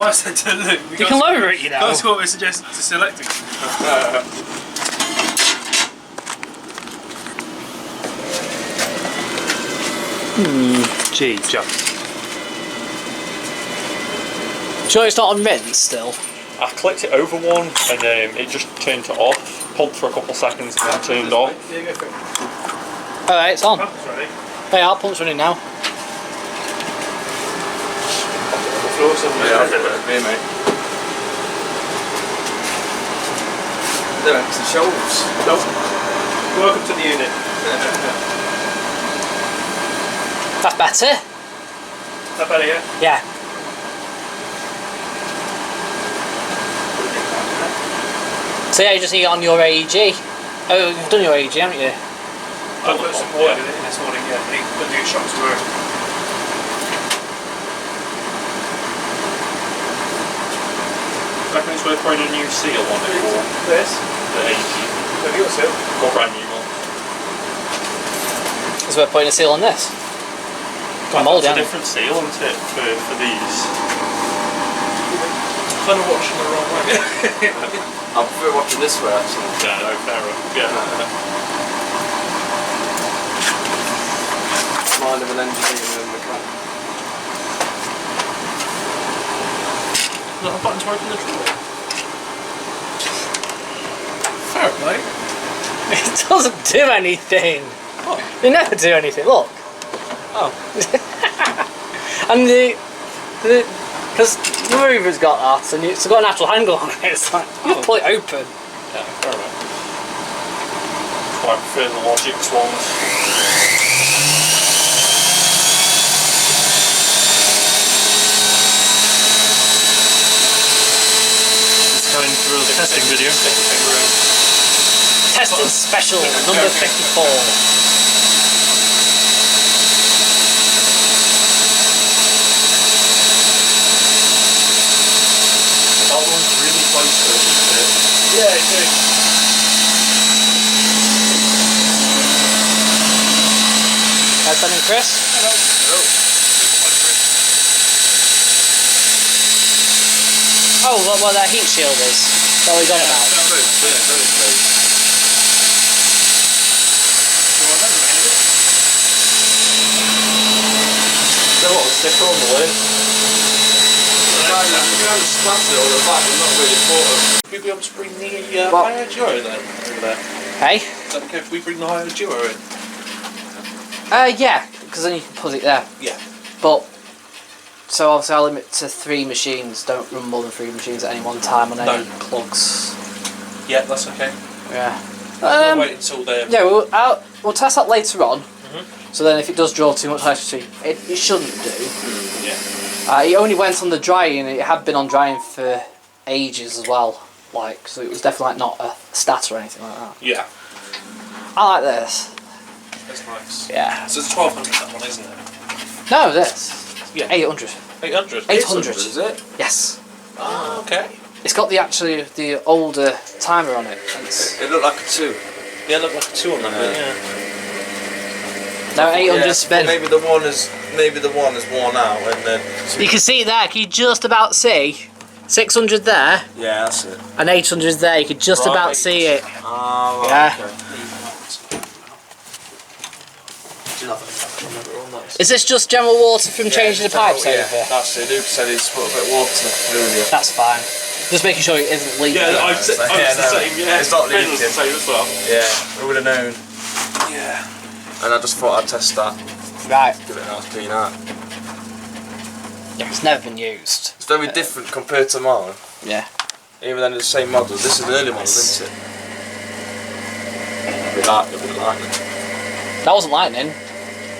I said to Luke, you can lower it, you know. That's what we suggested to selecting. Gee, Joe. Sure it's not on rinse still? I clicked it over one and it just turned it off, pumped for a couple of seconds and then turned off. Yeah, go for it. Alright, it's on. Pump's ready. Hey, our pump's running now. Floor somewhere. Yeah, I'll do it here, mate. They're empty shelves. Nope. Welcome to the unit. That's better. Is that better, yeah? Yeah. So yeah, you just need it on your AEG. Oh, you've done your AEG, haven't you? I put some water in it this morning, yeah. But he's going to do shocks tomorrow. I reckon it's worth putting a new seal on it for This? the AG. Have you got a seal? Or brand new one. It's worth putting a seal on this. Got mould, It's a hasn't it? different seal, isn't it, for these? I'm kind of watching the wrong way. I prefer watching this way, actually. Yeah, no, fair enough. Yeah. Mind of an engineer and a mechanic. Not a button to open the drawer. Fair play. It doesn't do anything. What? They never do anything. Look. Oh. And because the mover's got that, and it's got a natural angle on it. It's like you just pull it open. Yeah, fair enough. I prefer the Logix ones. Just going through the testing video. Testing special number 54. That one's really close to it, isn't it? Yeah, it is. How's Ben and Chris? Hello. Oh, what that heat shield is. That's what he's on about. Still got the sticker on the lid. We'd be able to bring the higher duo then over there. Hey? Is that okay if we bring the higher duo in? Yeah, because then you can put it there. Yeah. But so obviously I'll limit to 3 machines. Don't run more than 3 machines at any one time on any plugs. Yeah, that's okay. Yeah. We'll wait until they're... Yeah, we'll test that later on. So then if it does draw too much electricity, it shouldn't do. Yeah. It only went on the drying, it had been on drying for ages as well. Like, so it was definitely like not a stat or anything like that. Yeah. I like this. That's nice. Yeah. So it's 1200 that one, isn't it? No, this. Yeah. 800. 800? 800. Is it? Yes. Ah, okay. It's got the older timer on it. It looked like a 2. Yeah, it looked like a 2 on that, yeah. No, 800 Yeah, spin. Maybe the one is worn out and then... You can see it there, can you just about see? 600 there, Yeah, that's it. and 800 there, you could just Right. about see it. Oh, Yeah. Okay. Is this just general water from changing the pipes over? That's it. Luke said he's put a bit of water earlier. That's fine. Just making sure it isn't leaking. Yeah, I was the same, yeah. It's not Ben was the leaking. same as well. Yeah, we would have known. Yeah. And I just thought I'd test that. Right. Give it a nice clean out. Yeah, it's never been used. It's very different compared to mine. Yeah. Even though it's the same model. This is an early model, isn't it? It'll be lightning. That wasn't lightning.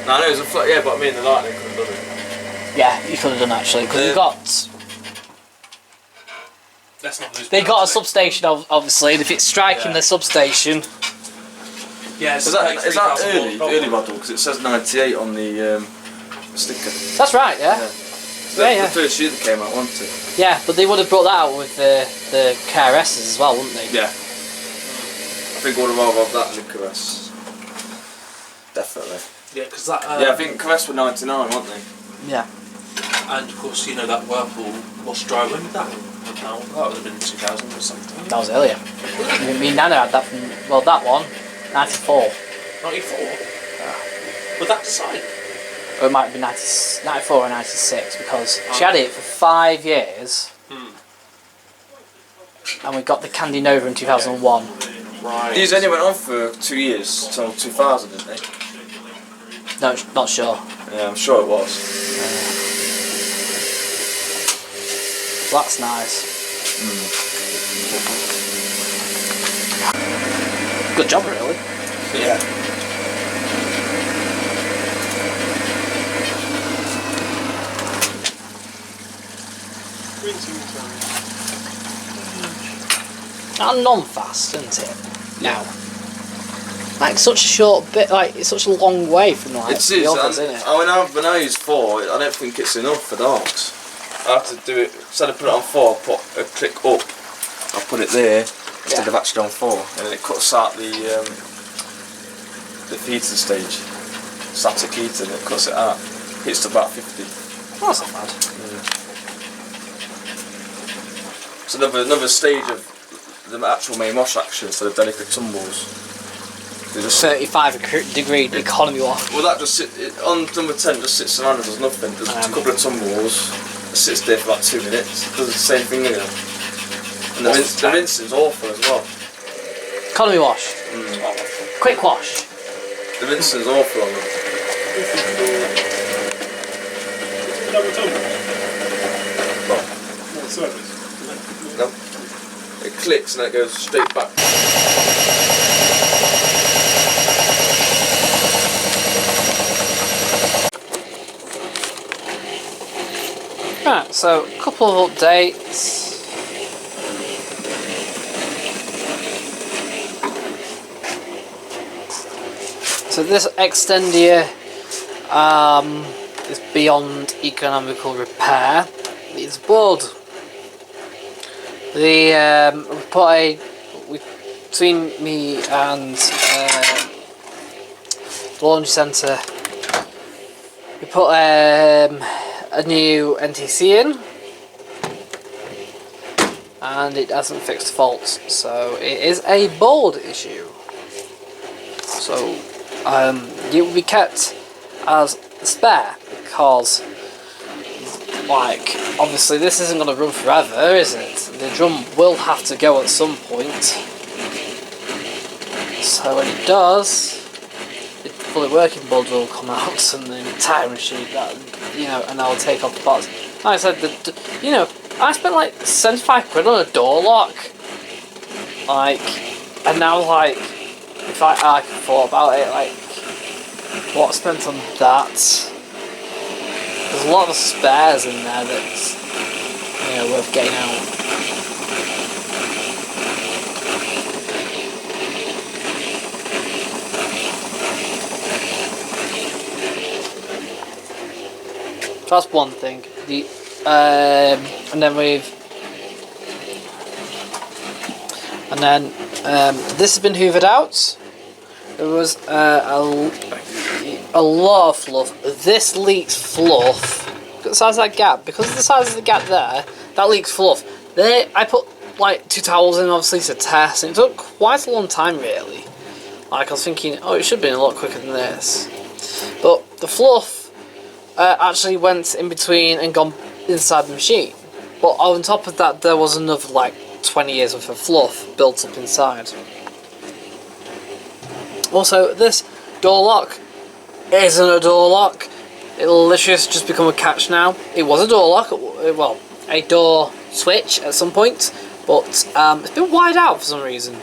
No, I know it was a flat, yeah, but I mean the lightning could have done it. Yeah, you could have done actually, because we've got... Let's not lose. They got a substation, obviously, and if it's striking the substation... Yeah, Is that early model? Because it says 98 on the sticker. That's right, yeah. The first year that came out, wasn't it? Yeah, but they would have brought that out with the KRSs as well, wouldn't they? Yeah. I think I would have rather have that than the caress. Definitely. Yeah, because that. Yeah, I think caress were 99, weren't they? Yeah. And of course, you know that Whirlpool wash dryer. When did that come out? That would have been 2000 or something. That was earlier. Me and Nana had that from, well, that one, 94. 94? Would that decide? Or it might have been 94 or 96 because she had it for 5 years. And we got the Candy Nova in 2001. Right. These only went on for 2 years, till 2000, didn't they? No, not sure. Yeah, I'm sure it was. That's nice. Good job, really. Yeah. And non-fast, isn't it? Now. Like such a short bit, like it's such a long way from like It the is, others, and isn't it? when I use 4, I don't think it's enough for dogs. I have to do it, instead of put it on 4, put a click up. I'll put it there instead of actually on 4, and then it cuts out the heating stage, static heating. It cuts it out. Hits to about 50. Oh, that's not bad. It's another stage of the actual main wash action instead of delicate tumbles. They just 35-degree economy wash. Well, that just on number 10 just sits around and does nothing. Does a couple of tumbles. It sits there for like 2 minutes. It does the same thing again. And the rinsing's awful as well. Economy wash. Quick wash. The rinsing's awful on them. What service? No. It clicks and then it goes straight back. Right, so a couple of updates. So this Extendia is beyond economical repair. It's bored. Between me and the launch centre, we put a new NTC in, and it hasn't fixed the faults, so it is a board issue. So it will be kept as spare because, like, obviously this isn't going to run forever, is it? The drum will have to go at some point. So when it does, the fully working board will come out, and the entire machine and I'll take off the parts. Like I said, I spent like 75 quid on a door lock. And now, like, if I thought about it, like, what I spent on that, there's a lot of spares in there that's, worth getting out. So that's one thing. This has been hoovered out. There was a lot of fluff. This leaks fluff. Look at the size of that gap. Because of the size of the gap there, that leaks fluff. There, I put like 2 towels in, obviously, to test, and it took quite a long time, really. Like, I was thinking, oh, it should have been a lot quicker than this. But the fluff actually went in between and gone inside the machine. But on top of that, there was another like 20 years worth of fluff built up inside. Also, this door lock isn't a door lock. It'll literally just become a catch now. It was a door lock, well, a door switch at some point, but it's been wired out for some reason.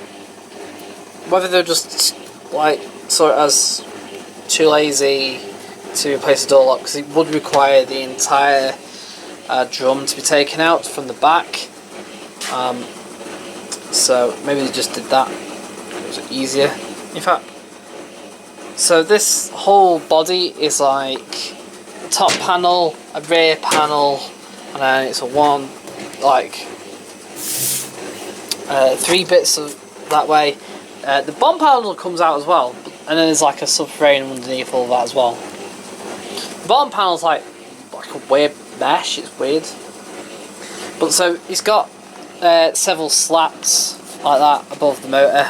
Whether they're just like sort of as too lazy to replace the door lock, because it would require the entire drum to be taken out from the back. So maybe they just did that. It was easier. In fact, so this whole body is like a top panel, a rear panel, and then it's a one, like 3 bits of that way. The bottom panel comes out as well, and then there's like a subframe underneath all that as well. The bottom panel's like a weird mesh. It's weird. But so he's got several slats like that above the motor,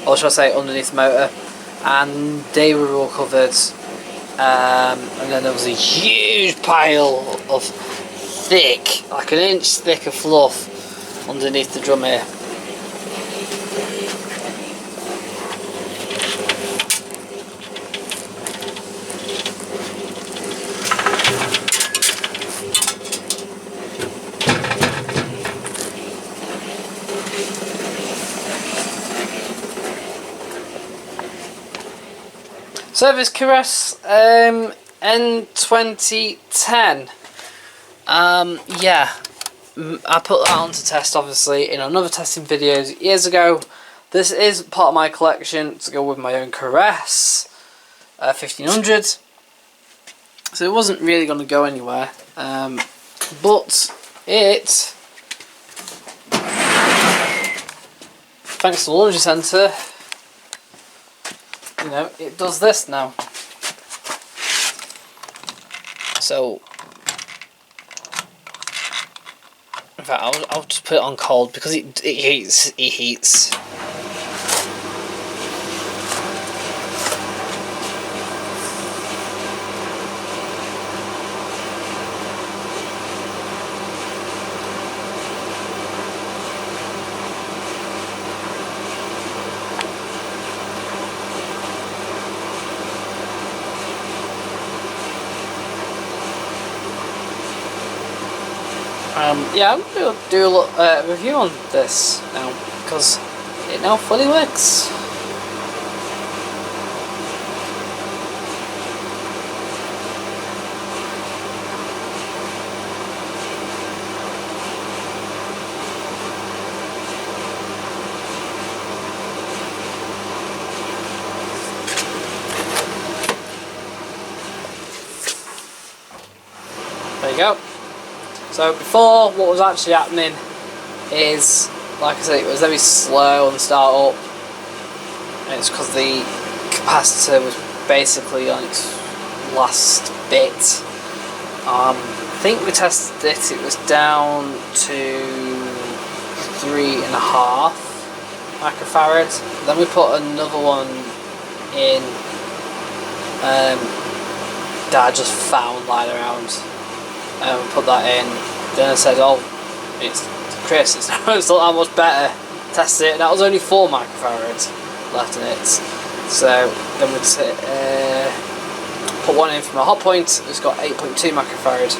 or should I say underneath the motor, and they were all covered. And then there was a huge pile of thick, like an inch thick of fluff underneath the drum here. Service Caress N2010. Yeah, I put that on to test obviously in another testing video years ago. This is part of my collection to go with my own Caress 1500. So it wasn't really going to go anywhere, but it, thanks to the laundry centre, you know, it does this now. So, in fact, I'll just put it on cold because it heats. It heats. Yeah, I'm going to do a review on this now because it now fully works. There you go. So before, what was actually happening is, like I said, it was very slow on the start up, and it's because the capacitor was basically on its last bit. I think we tested it was down to 3.5 microfarad. Then we put another one in that I just found lying around. And we put that in. Then I said, oh, it's Chris, it's not that much better. Test it, and that was only 4 microfarad left in it. So then we'd put one in from a hot point, it's got 8.2 microfarad.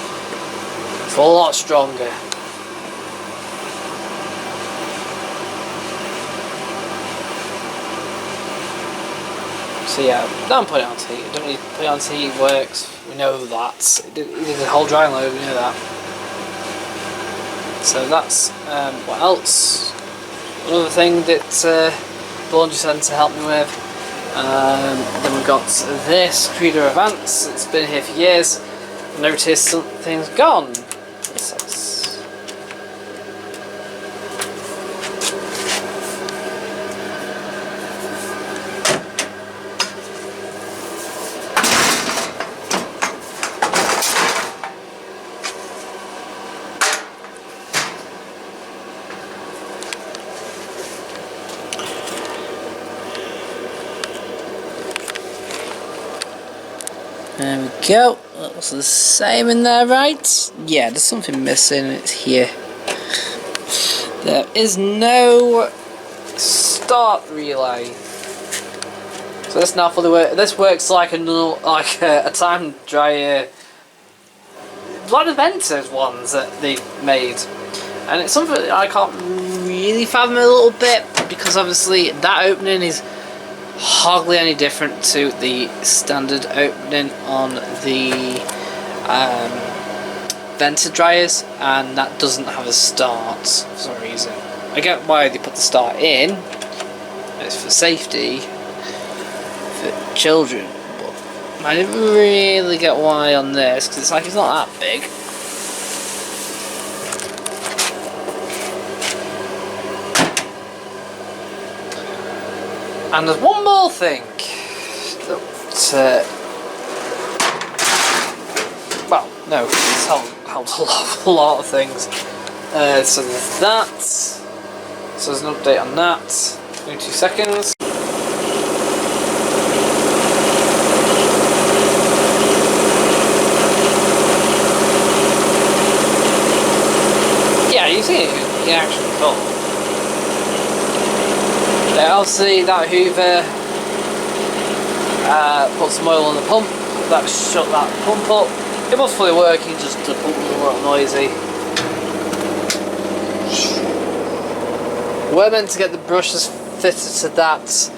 It's a lot stronger. So yeah, don't put it on heat. You don't need to put it on heat, it works. We know that. It did a whole dry load, we know that. So that's what else? Another thing that the laundry centre helped me with. Then we've got this Credo Advance. It's been here for years. Notice something's gone. There we go. That was the same in there, right? Yeah, there's something missing. It's here. There is no start relay. So this now fully works. This works like a time dryer, like the Ventus ones that they made, and it's something that I can't really fathom a little bit because obviously that opening is hardly any different to the standard opening on the venter dryers, and that doesn't have a start for some reason. I get why they put the start in, it's for safety for children, but I didn't really get why on this because it's like it's not that big. And there's one more thing that Well, no, it's helped a lot of things. So there's that. So there's an update on that. Give me 2 seconds. Yeah, you see it in action before. Obviously that Hoover put some oil on the pump, that shut that pump up. It was fully working, just the pump was a little noisy. We're meant to get the brushes fitted to that.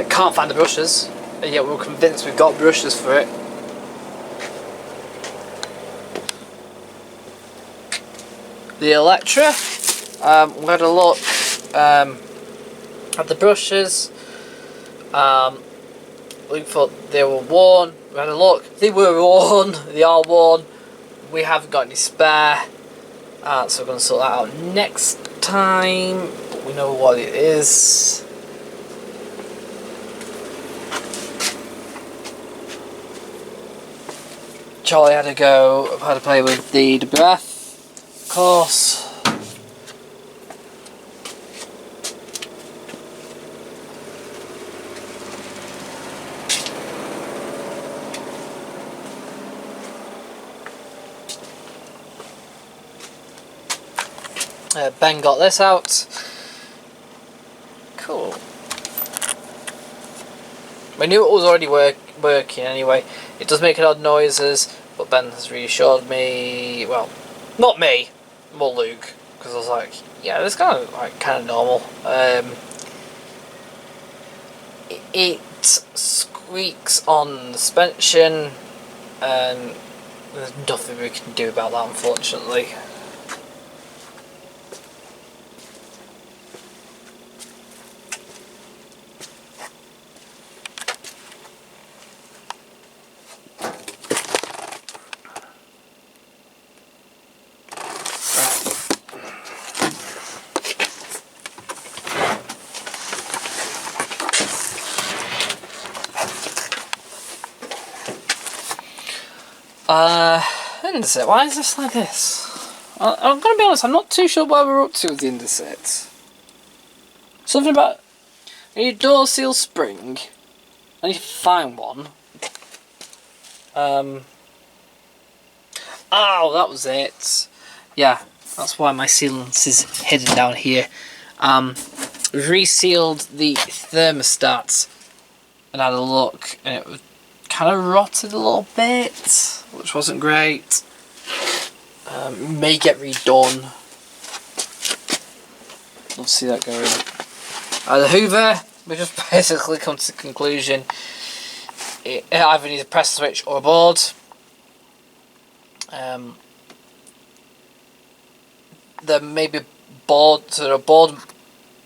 Can't find the brushes, and yet we're convinced we've got brushes for it. The Electra, we had a look at the brushes. We thought they were worn. We had a look. They were worn. They are worn. We haven't got any spare, so we're going to sort that out next time. But we know what it is. Charlie had to go. I've had to play with the breath. Of course. Ben got this out. Cool. I knew it was already working anyway. It does make odd noises, but Ben has reassured me. Well, not me, more Luke, because I was like, yeah, this kind of normal. It squeaks on the suspension, and there's nothing we can do about that, unfortunately. Indesit, why is this like this? I'm gonna be honest, I'm not too sure where we're up to with the Indesit. Something about I need a door seal spring. I need to find one. Oh, that was it. Yeah, that's why my sealant is hidden down here. Resealed the thermostat and had a look, and it was kind of rotted a little bit, which wasn't great. May get redone. Love to see that going. The Hoover, we just basically come to the conclusion it either needs a press switch or a board. There may be a board, so a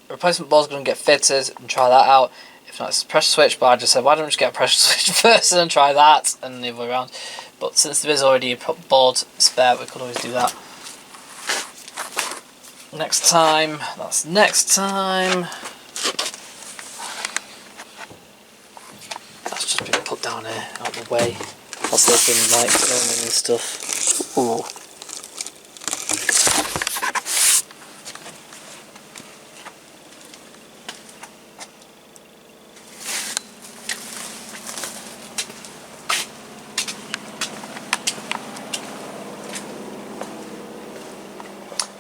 replacement board's going to get fitted and try that out. If not, it's a pressure switch, but I just said, why don't we just get a pressure switch first and then try that, and the other way around. But since there is already a board spare, we could always do that. Next time, that's next time. That's just been put down here, out the way. Plus there's been like filming and stuff. Ooh.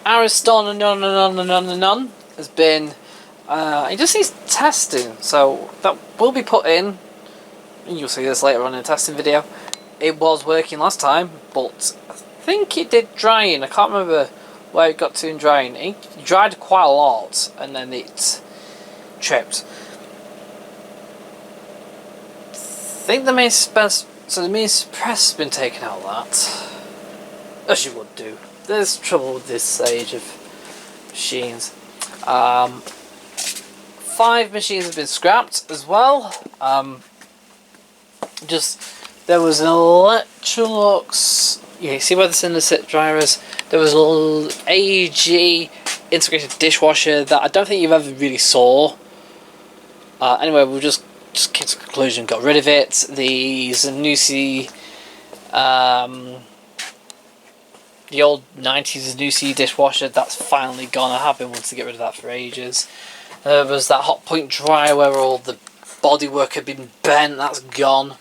Ariston and has been it just needs testing, so that will be put in. You'll see this later on in the testing video. It was working last time, but I think it did drying. I can't remember where it got to in drying. It dried quite a lot and then it tripped. I think the main suppressor has been taken out of that, as you would do. There's trouble with this stage of machines. 5 machines have been scrapped as well. There was an Electrolux. Yeah, you see where this in the sit dryer is? There was a little AEG integrated dishwasher that I don't think you've ever really saw. Anyway, we just came to the conclusion, got rid of it. The Zanussi The old 90s new C dishwasher, that's finally gone. I have been wanting to get rid of that for ages. There was that hot point dryer where all the bodywork had been bent, that's gone.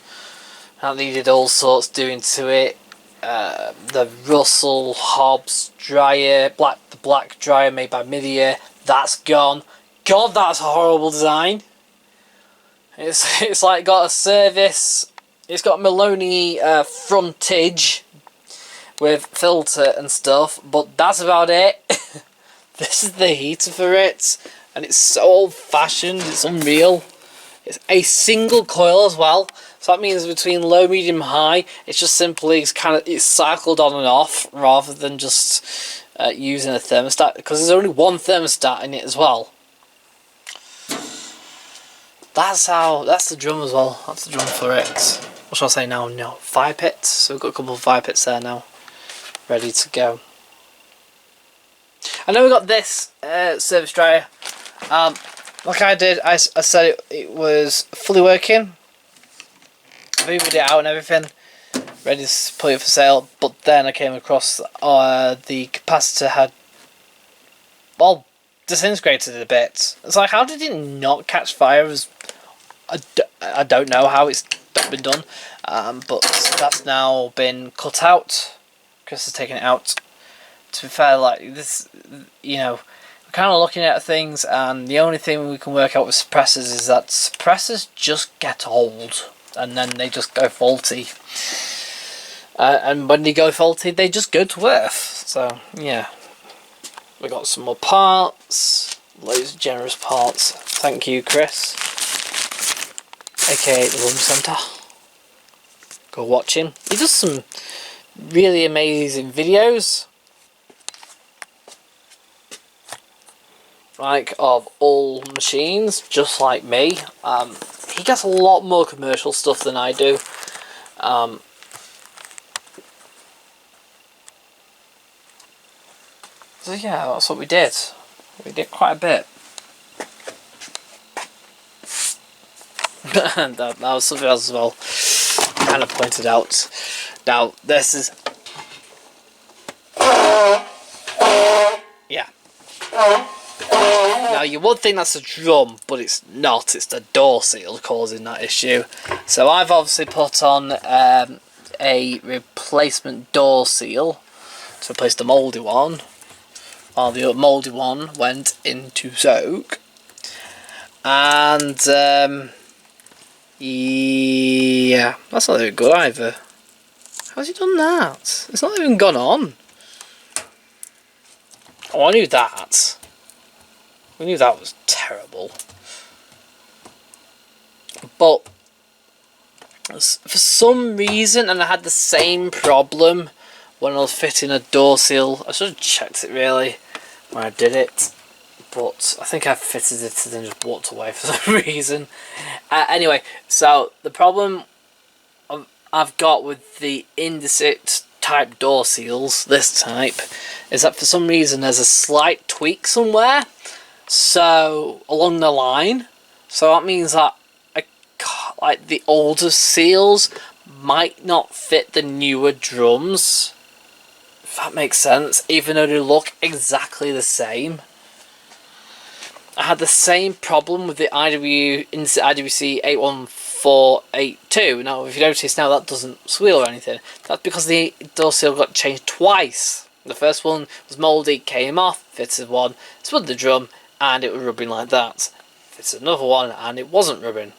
That needed all sorts doing to it. The Russell Hobbs dryer, the black dryer made by Midia, that's gone. God, that's a horrible design. It's like got a service. It's got Maloney frontage with filter and stuff, but that's about it. This is the heater for it, and it's so old-fashioned. It's unreal. It's a single coil as well, so that means between low, medium, high, it's just simply it's cycled on and off rather than just using a thermostat, because there's only one thermostat in it as well. That's the drum as well. That's the drum for it. What shall I say now? No, fire pits. So we've got a couple of fire pits there now, ready to go. I know we got this service dryer. Like I did, I said it was fully working. I moved it out and everything, ready to put it for sale. But then I came across the capacitor had, well, disintegrated a bit. It's like, how did it not catch fire? I don't know how it's been done, but that's now been cut out. Chris has taken it out. To be fair, like this, you know, we're kind of looking at things, and the only thing we can work out with suppressors is that suppressors just get old, and then they just go faulty. And when they go faulty, they just go to earth. So yeah, we got some more parts, loads of generous parts. Thank you, Chris, aka the Room Centre. Go watch him. He does some really amazing videos, like of all machines, just like me. He gets a lot more commercial stuff than I do. So yeah, that's what we did. We did quite a bit. And that was something else as well, kind of pointed out. Now this is, yeah. Now you would think that's a drum, but it's not. It's the door seal causing that issue. So I've obviously put on a replacement door seal to replace the mouldy one, while the mouldy one went into soak. And yeah, that's not even good either. How's he done that? It's not even gone on. Oh, I knew that. We knew that was terrible. But for some reason, and I had the same problem when I was fitting a door seal. I should have checked it really when I did it, but I think I fitted it and then just walked away for some reason. Anyway, so the problem I've got with the Indesit type door seals, this type, is that for some reason there's a slight tweak somewhere, so along the line. So that means that like the older seals might not fit the newer drums, if that makes sense, even though they look exactly the same. I had the same problem with the IWC 81482. Now, if you notice now, that doesn't squeal or anything. That's because the door seal got changed twice. The first one was mouldy, came off, fitted one, spun the drum, and it was rubbing like that. Fitted another one, and it wasn't rubbing.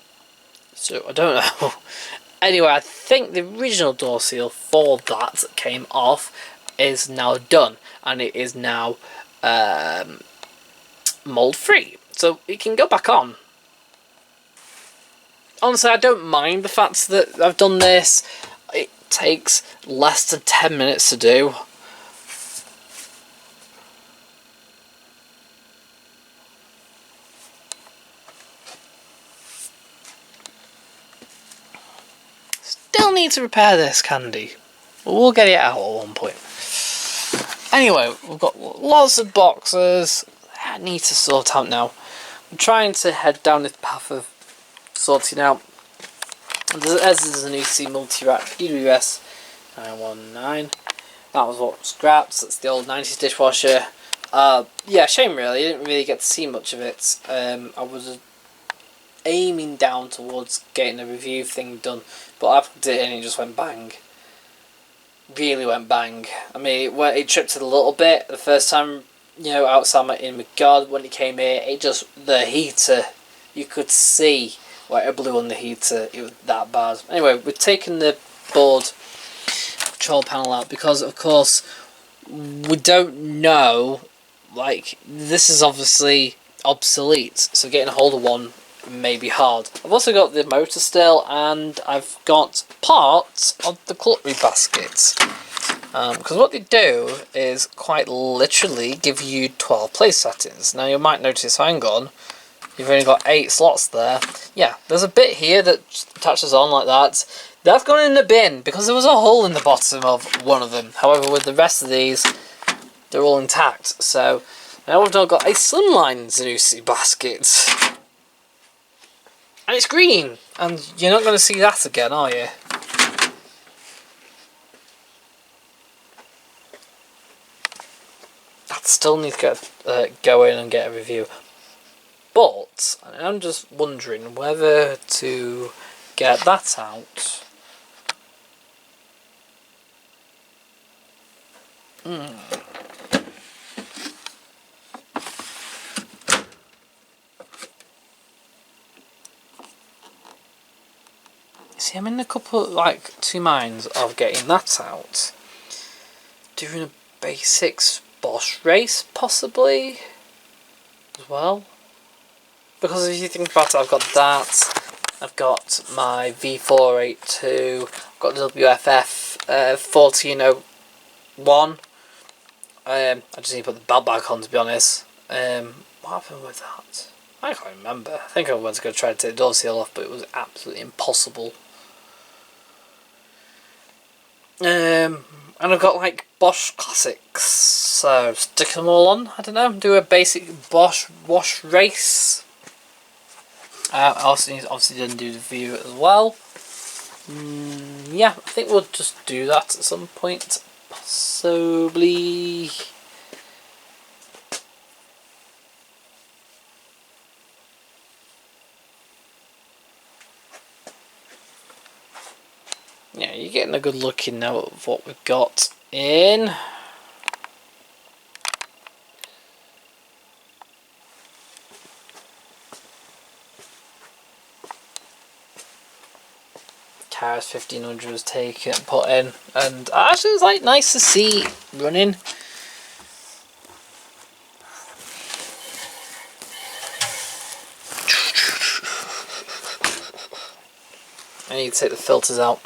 So, I don't know. Anyway, I think the original door seal for that came off is now done, and it is now mold free, so it can go back on. Honestly, I don't mind the fact that I've done this. It takes less than 10 minutes to do. Still need to repair this candy. We'll get it out at one point. Anyway, we've got lots of boxes I need to sort out now. I'm trying to head down this path of sorting out. As there's a new C multi-rack PWS 919. That was what was scrapped. That's the old 90s dishwasher. Yeah, shame really. I didn't really get to see much of it. I was aiming down towards getting a review thing done, but I plugged it in and it just went bang. Really went bang. I mean, it tripped it a little bit the first time, you know, outside in my god. When it came here, the heater, you could see where it blew on the heater. It was that bad. Anyway, we've taken the board control panel out because, of course, we don't know. Like, this is obviously obsolete, so getting a hold of one may be hard. I've also got the motor still, and I've got parts of the cutlery baskets. Because what they do is quite literally give you 12 place settings. Now you might notice, hang on, you've only got 8 slots there. Yeah, there's a bit here that attaches on like that. That's gone in the bin because there was a hole in the bottom of one of them. However, with the rest of these, they're all intact. So now we've now got a slimline Zanussi basket. And it's green, and you're not going to see that again, are you? I still need to get, go in and get a review. But I'm just wondering whether to get that out. See, I'm in a couple, like, 2 minds of getting that out. Doing a basics Bosch race, possibly, as well. Because if you think about it, I've got that. I've got my V482. I've got the WFF 1401. I just need to put the belt back on, to be honest. What happened with that? I can't remember. I think I went to go try to take the door seal off, but it was absolutely impossible. And I've got like Bosch classics, so stick them all on. I don't know, do a basic Bosch wash race. I also need, obviously didn't do the view as well. Yeah, I think we'll just do that at some point, possibly. Yeah, you're getting a good look in now of what we've got in. Cars 1500 was taken, put in, and actually it was like nice to see running. I need to take the filters out.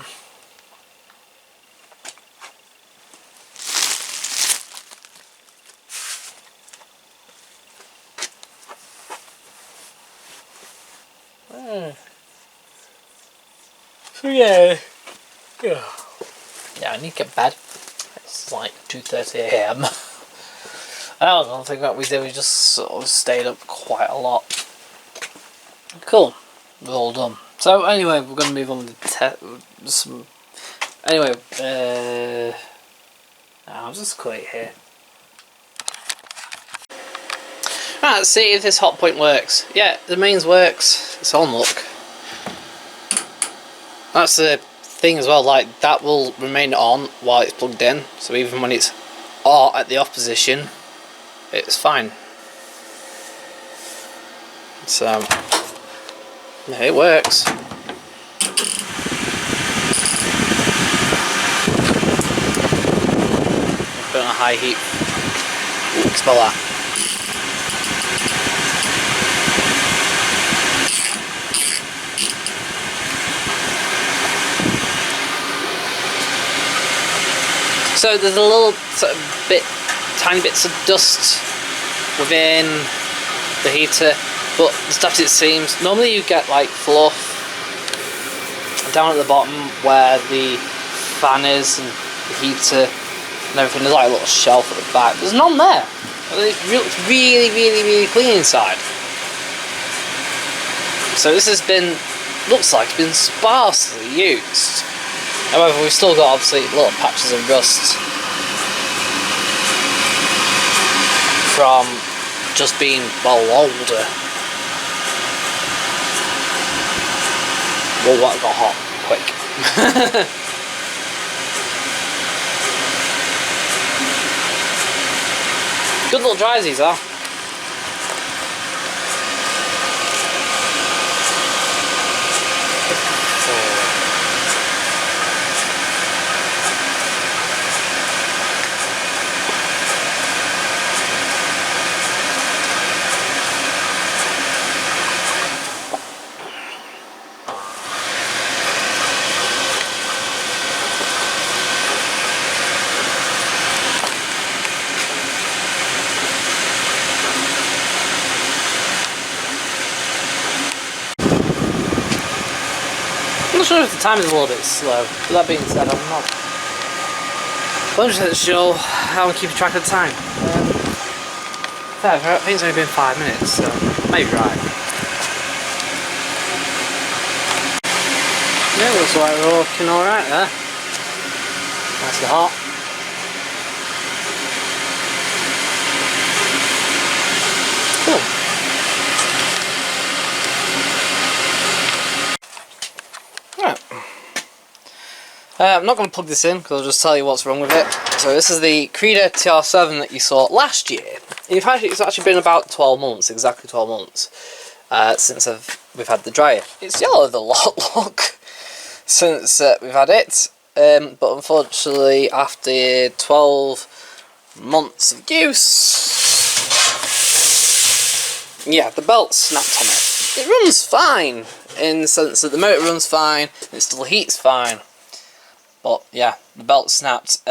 So yeah, I need to get bed. It's like 2:30 AM. I don't think what we did. We just sort of stayed up quite a lot. Cool, we're all done. So anyway, we're gonna move on with some. Anyway, I'll just quit here. Right, let's see if this hot point works. Yeah, the mains works. It's on, look. That's the thing as well, like that will remain on while it's plugged in, so even when it's at the off position, it's fine. So, yeah, it works. Put it on a high heat. Ooh, smell that. So there's a little sort of tiny bits of dust within the heater, but the stuff it seems, normally you get like fluff down at the bottom where the fan is and the heater and everything. There's like a little shelf at the back. There's none there. It's really clean inside. So this has been, looks like it's been sparsely used. However, we've still got obviously little patches of rust from just being well older. Well, that got hot quick. Good little dries these are. I'm not sure if the time is a little bit slow. With that being said, I'm not 100% sure how I'm keeping track of the time. Fair, I think it's only been 5 minutes, so maybe right. Yeah, looks like we're walking alright there. Nice and hot. Cool. I'm not going to plug this in because I'll just tell you what's wrong with it. So this is the Creda TR7 that you saw last year. In fact, it's actually been about 12 months, exactly 12 months, since we've had the dryer. It's yellowed a lot, look, since we've had it. But unfortunately, after 12 months of use, yeah, the belt snapped on it. It runs fine, in the sense that the motor runs fine, and it still heats fine. But yeah, the belt snapped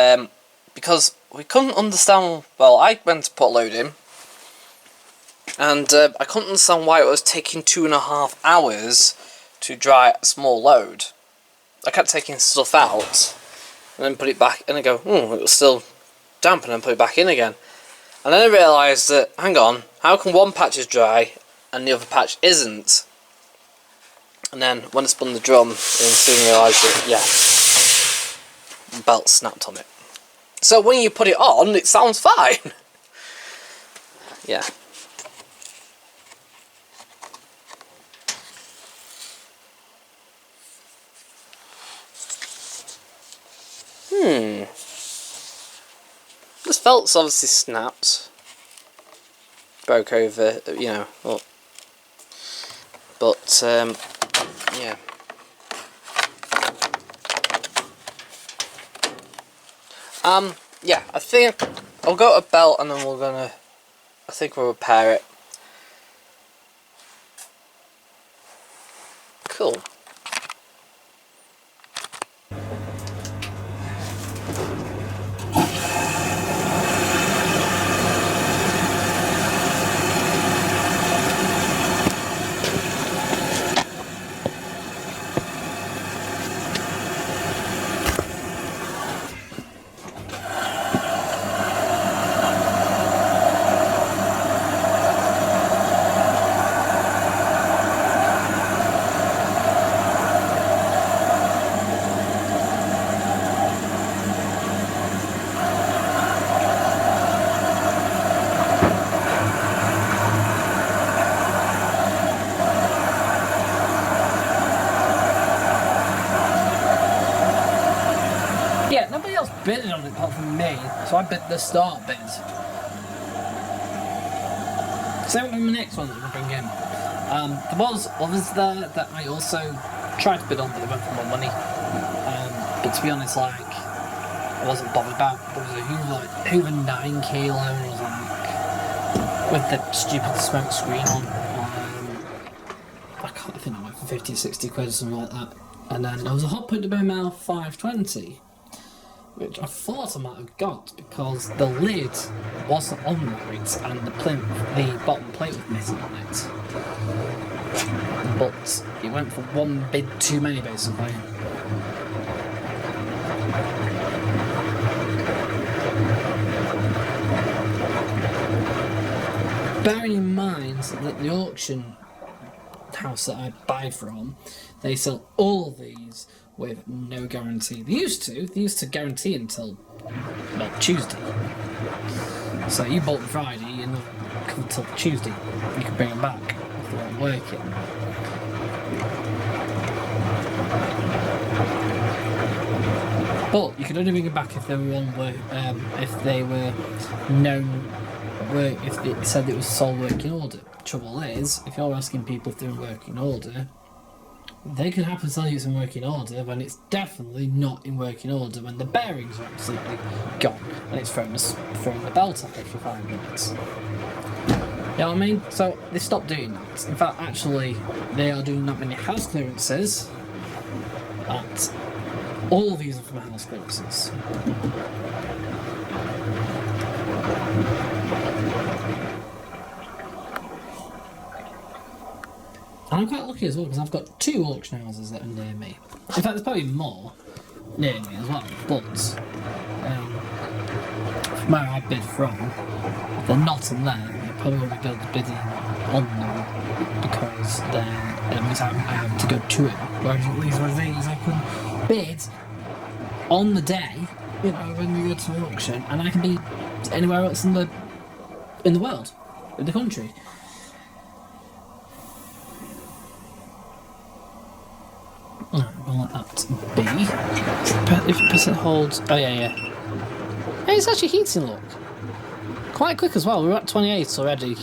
because we couldn't understand. Well, I went to put a load in, and I couldn't understand why it was taking 2.5 hours to dry a small load. I kept taking stuff out and then put it back, and I go, it was still damp, and then put it back in again. And then I realised that, hang on, how come one patch is dry and the other patch isn't? And then when I spun the drum, I soon realised that, yeah, belt snapped on it. So when you put it on, it sounds fine. Yeah. This belt's obviously snapped. Broke over, you know. Well, but, yeah. Yeah, I think I'll go to belt and then I think we'll repair it. Cool. Yeah, nobody else bidded on it apart from me, so I bid the start bid. So with my next one that we'll bring in. There was others there that I also tried to bid on, but they went for more money. But to be honest, like, I wasn't bothered about. There was a Hoover 9 kilo, and it was like, with the stupid smoke screen on. I think I went for 50 or 60 quid or something like that. And then there was a hot point to bone mouth 520. Which I thought I might have got because the lid wasn't on right and the bottom plate was missing on it. But it went for one bid too many, basically. Bearing in mind that the auction house that I buy from, they sell all of these with no guarantee. They used to guarantee until, well, Tuesday. So you bought them Friday and come until Tuesday. You can bring them back if they weren't working. But you could only bring them back if they were if they were known, if it said it was sole working order. Trouble is, if you're asking people if they're in working order, they could happen to tell you it's in working order when it's definitely not in working order, when the bearings are absolutely gone and it's thrown the belt off after 5 minutes. You know what I mean? So they stopped doing that. In fact, actually, they are doing that many house clearances that all of these are from house clearances. And I'm quite lucky as well because I've got 2 auction houses that are near me. In fact, there's probably more near me as well, but from where I bid from, if they're not in there, I probably won't be bidding on them because then it means I have to go to it. Whereas at least with these, I can bid on the day, you know, when we go to an auction, and I can be anywhere else in the world, in the country. Alright, we'll let that be. If percent holds. Oh, yeah. Hey, it's actually heating, look. Quite quick as well, we're at 28 already.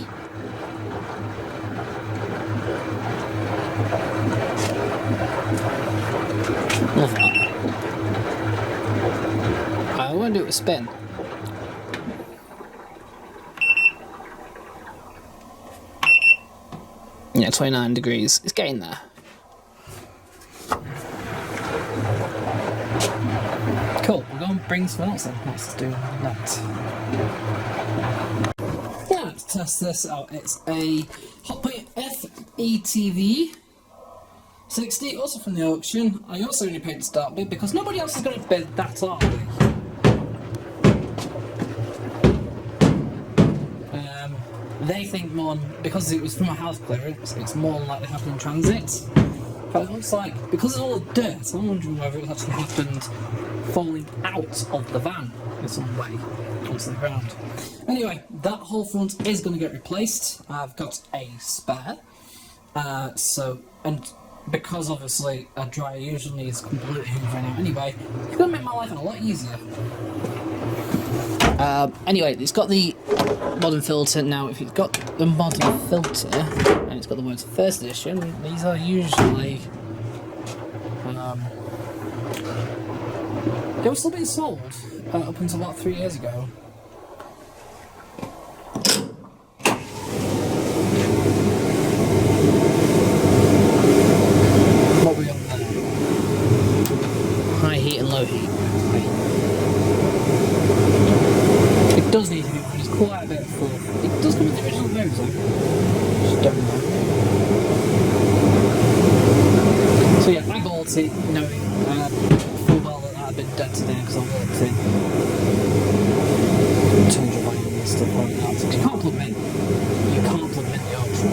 Love that. I won't do it with spin. Yeah, 29 degrees. It's getting there. Cool, we're going to bring something else then. Let's do that. Yeah, let's test this out. It's a Hotpoint FETV 60, also from the auction. I also only paid to start with because nobody else is going to bid that, are they? They think more, because it was from a house clearance, it's more likely to happen in transit. But it looks like, because it's all dirt, I'm wondering whether it actually happened falling out of the van in some way onto the ground. Anyway, that whole front is going to get replaced. I've got a spare. And because obviously a dryer usually needs completely hoovering out anyway, it's going to make my life a lot easier. Anyway, it's got the modern filter. Now, if it's got the modern filter and it's got the words first edition, these are usually they were still being sold up until about 3 years ago. What were we on there? High heat and low heat. It does need to be, but it's quite a bit of fluff. It does come with the original motor. Just don't know. So yeah, I bought it knowing full well that I'd been dead today because I worked in 200 volume and stuff like that. Because you can't plug them in. You can't plug them in the auction.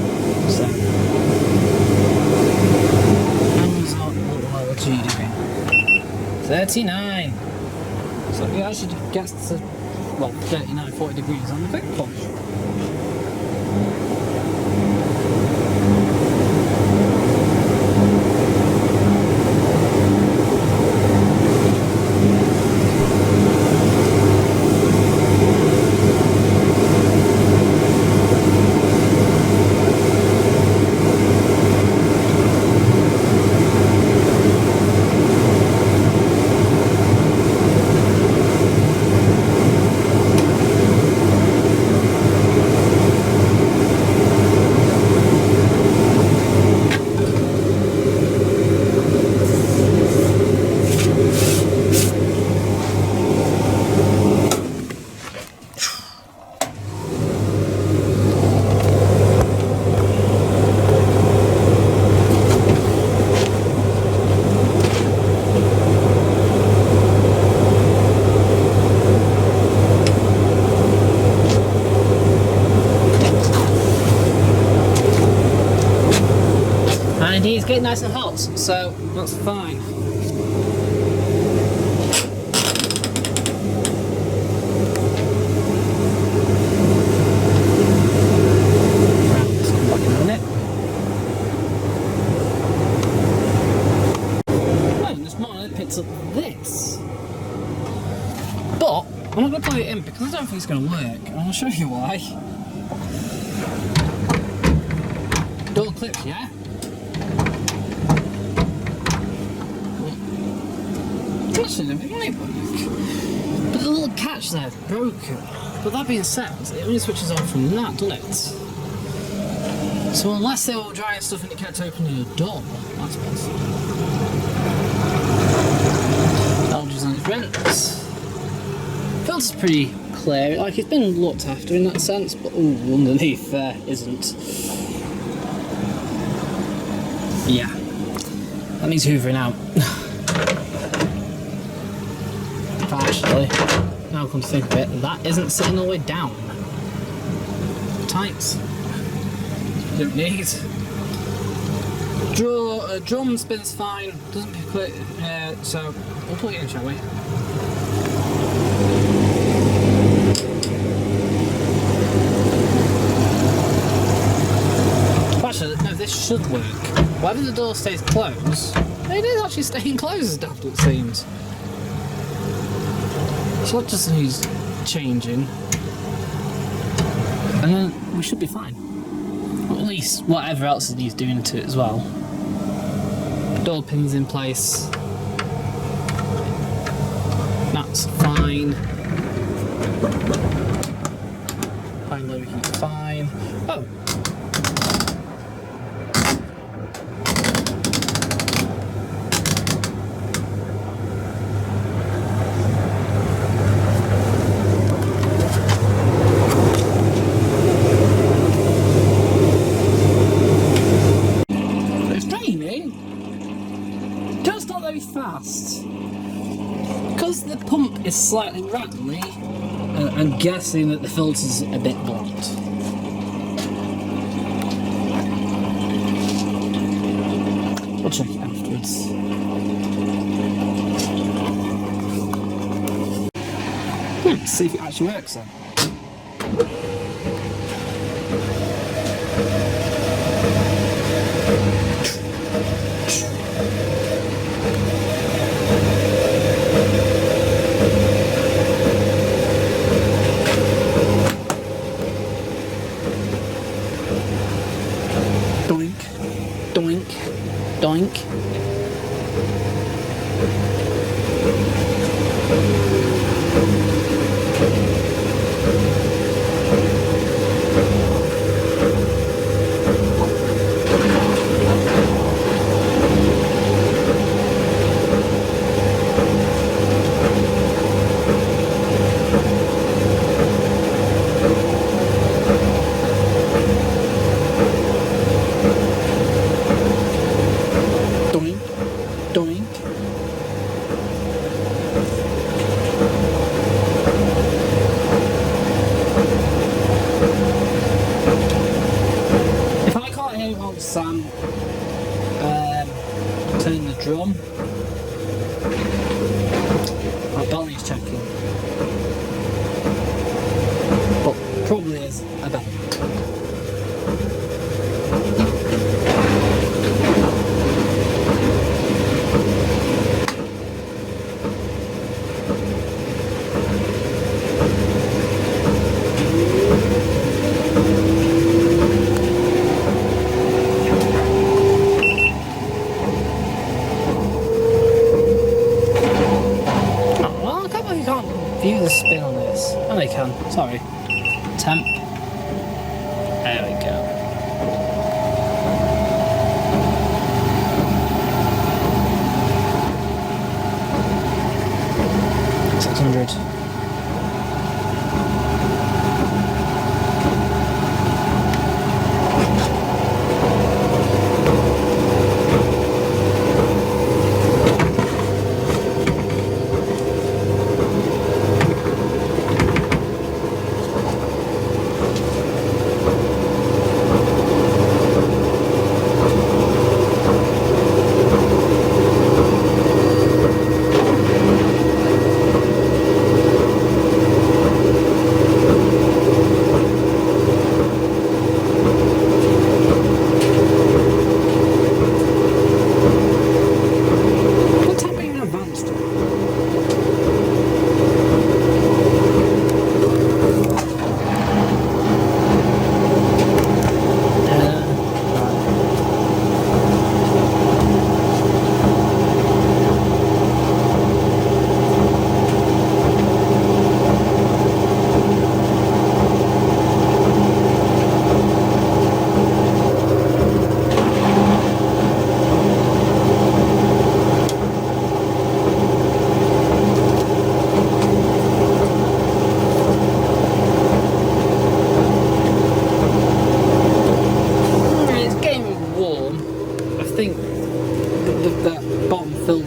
So Amazon, what are you doing? 39. So it actually gets to, well, 39, 40 degrees on the quick push. getting nice and hot, so that's fine. Let's come back in a minute. Oh, this morning it picks up this. But I'm not going to plug it in because I don't think it's going to work, and I'll show you why. Door clips, yeah? Actually, it might work. But the little catch there is broken. But that being said, it only switches on from that, doesn't it? So unless they were drying stuff and it kept opening the door, that's possible. Alga's on its rents. Filter's pretty clear, like it's been looked after in that sense, but ooh, underneath there isn't. Yeah, that needs hoovering out. But actually, now come to think of it, that isn't sitting all the way down. Tights. Don't need. Drum spins fine, doesn't pick it, so we'll plug it in, shall we? Actually, no, this should work. Whether the door stays closed, it is actually staying closed as daft it seems. So that just needs changing. And then we should be fine. Or at least whatever else it needs doing to it as well. Door pins in place. That's fine. Fine, low heat, fine. Oh! Fast. Because the pump is slightly rattly, I'm guessing that the filter's a bit blocked. We'll check it afterwards. Let's see if it actually works then. Doink, doink. Doink. If I can't hear while Sam turning the drum, my belly's checking. But probably is a bell. View the spin on this. Oh, they can. Sorry. Temp. There we go. $600.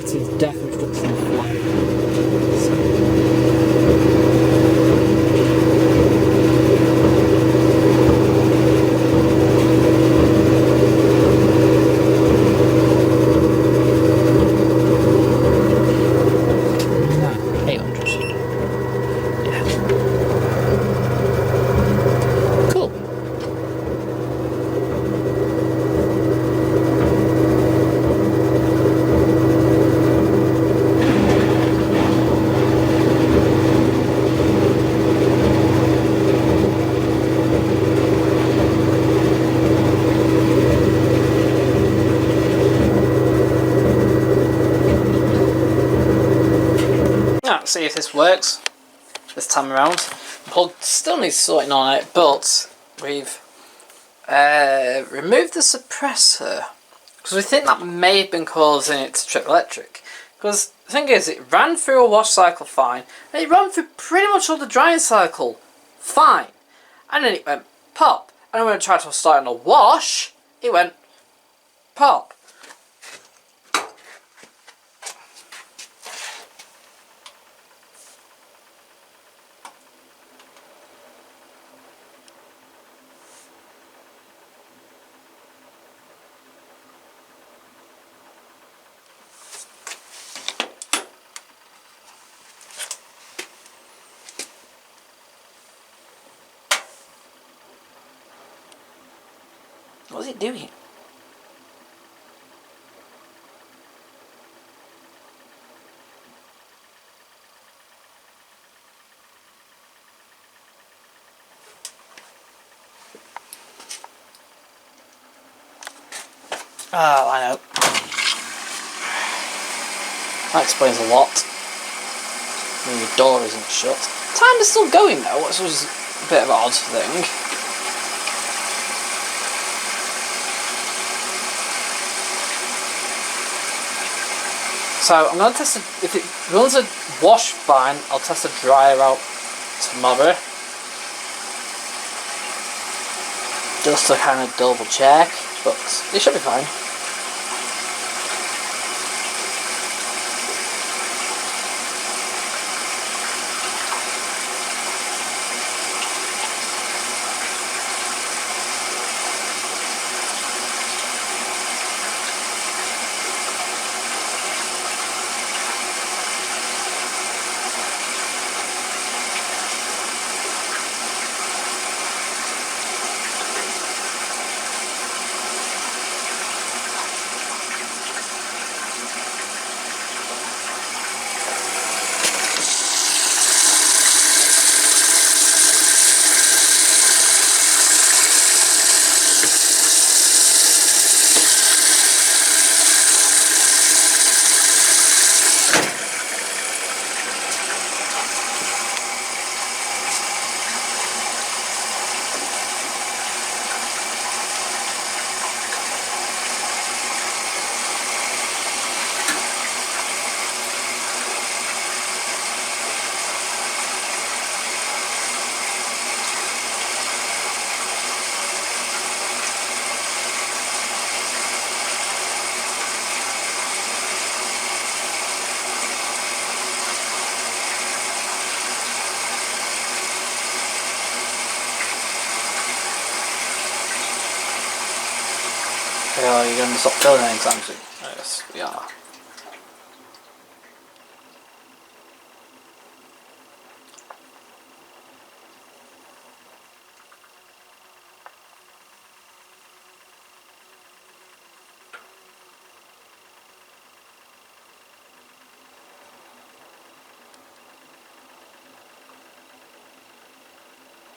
negative definitely got some flow. No, 800. Yeah. Cool. Now, let's see if this works this time around. Plug still needs sorting on it, but we've removed the suppressor because we think that may have been causing it to trip electric. Because the thing is, it ran through a wash cycle fine, and it ran through pretty much all the drying cycle fine, and then it went pop. And when I tried to start on a wash, it went pop. What's it doing? Oh, I know. That explains a lot. I mean, the door isn't shut. Time is still going though, which was a bit of an odd thing. So I'm going to test it. If it runs a wash fine, I'll test the dryer out tomorrow. Just to kind of double check, but it should be fine. Are you going to stop filling anytime soon? Yes, we are.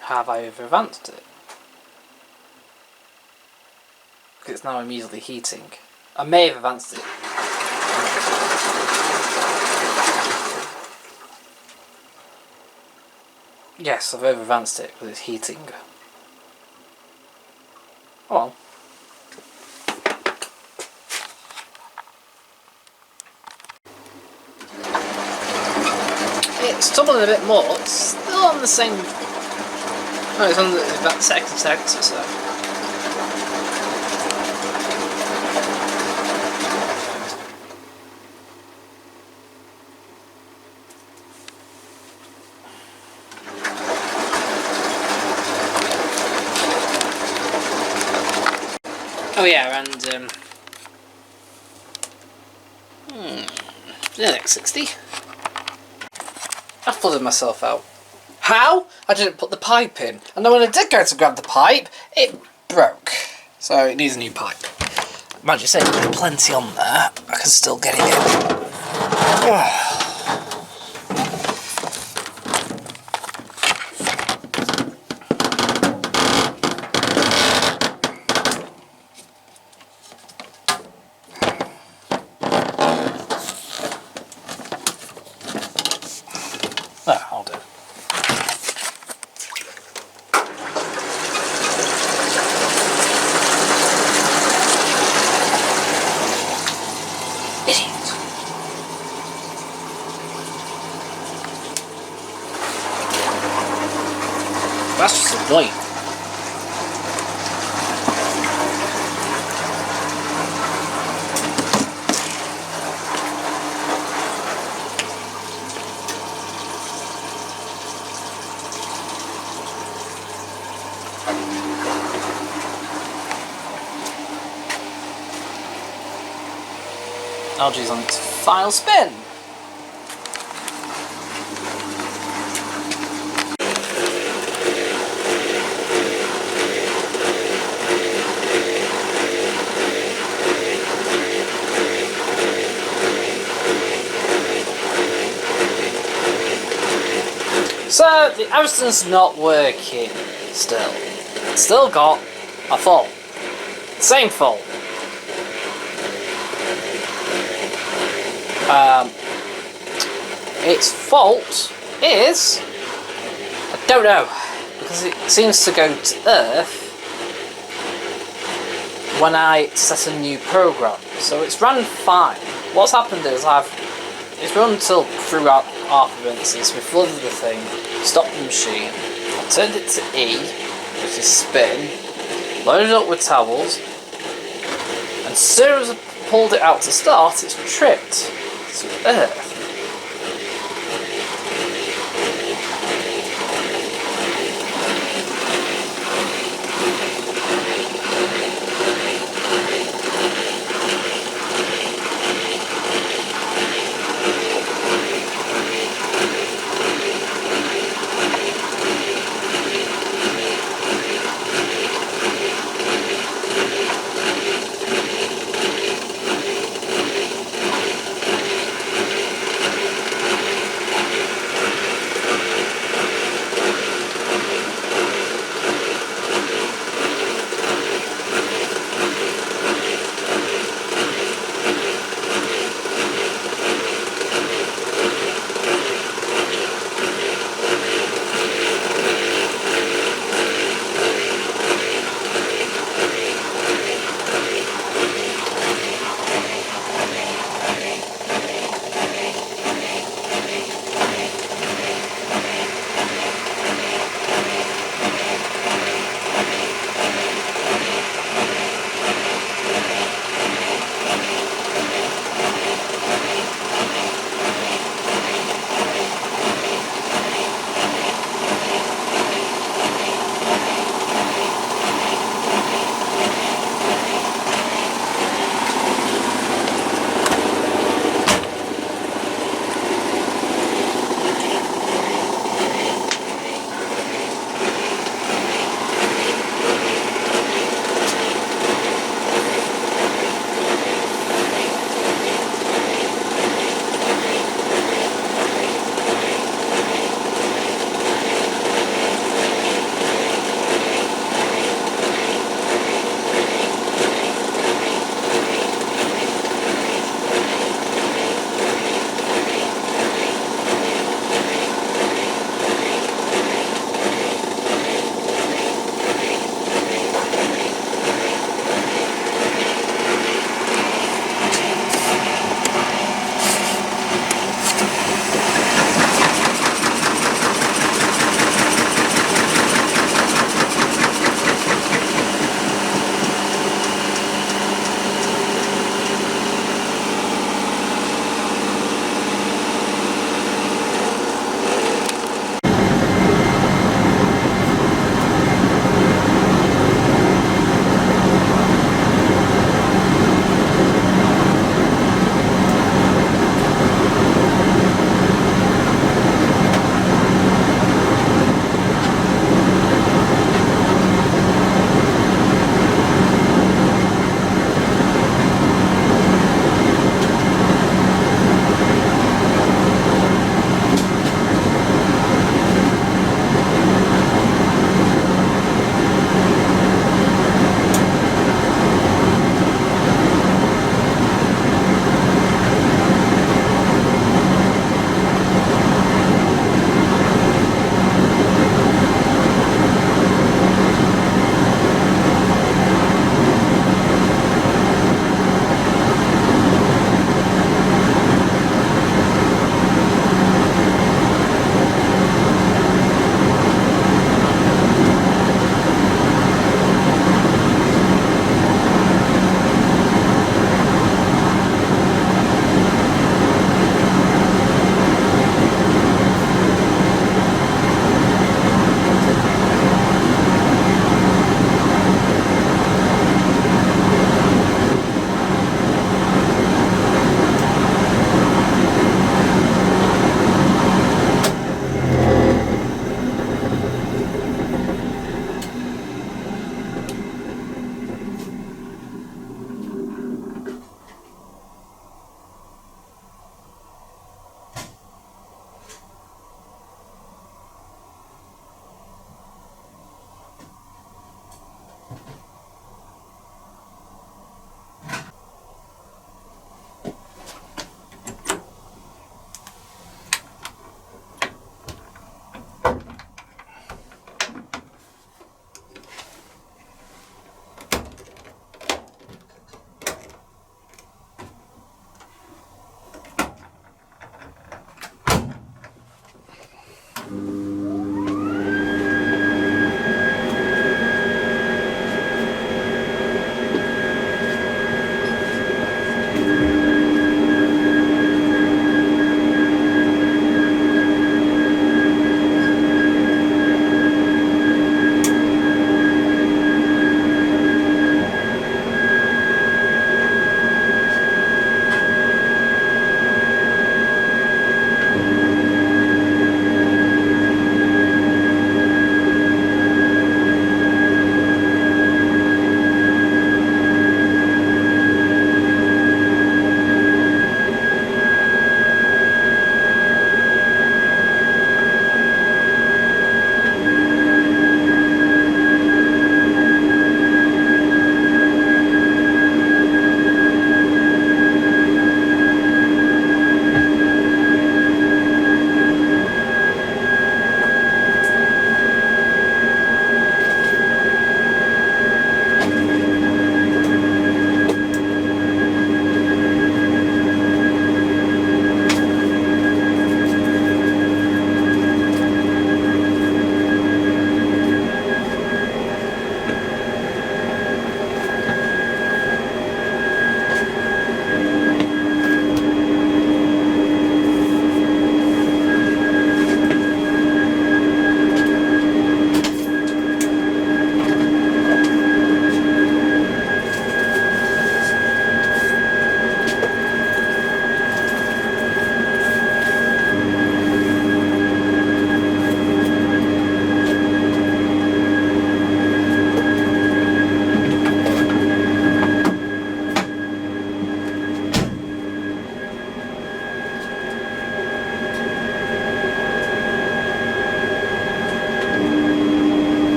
Have I over-advanced it? Because it's now immediately heating. I may have advanced it. Yes, I've over-advanced it because it's heating. Oh well. It's tumbling a bit more. It's still on the same. No, it's on about second sector, so. Next 60. I flooded myself out. How? I didn't put the pipe in. And then when I did go to grab the pipe, it broke. So it needs a new pipe. Mind you saying, there's plenty on there. I can still get it in. I'll do. Idiot. That's just annoying. Algae's on its final spin. So the Ariston's not working still. It's still got a fault. Same fault. Its fault is, I don't know, because it seems to go to Earth when I set a new program. So it's run fine. What's happened is it's run till throughout half of instance. We flooded the thing, stopped the machine, I turned it to E, which is spin, loaded it up with towels, and as soon as I pulled it out to start, it's tripped to Earth.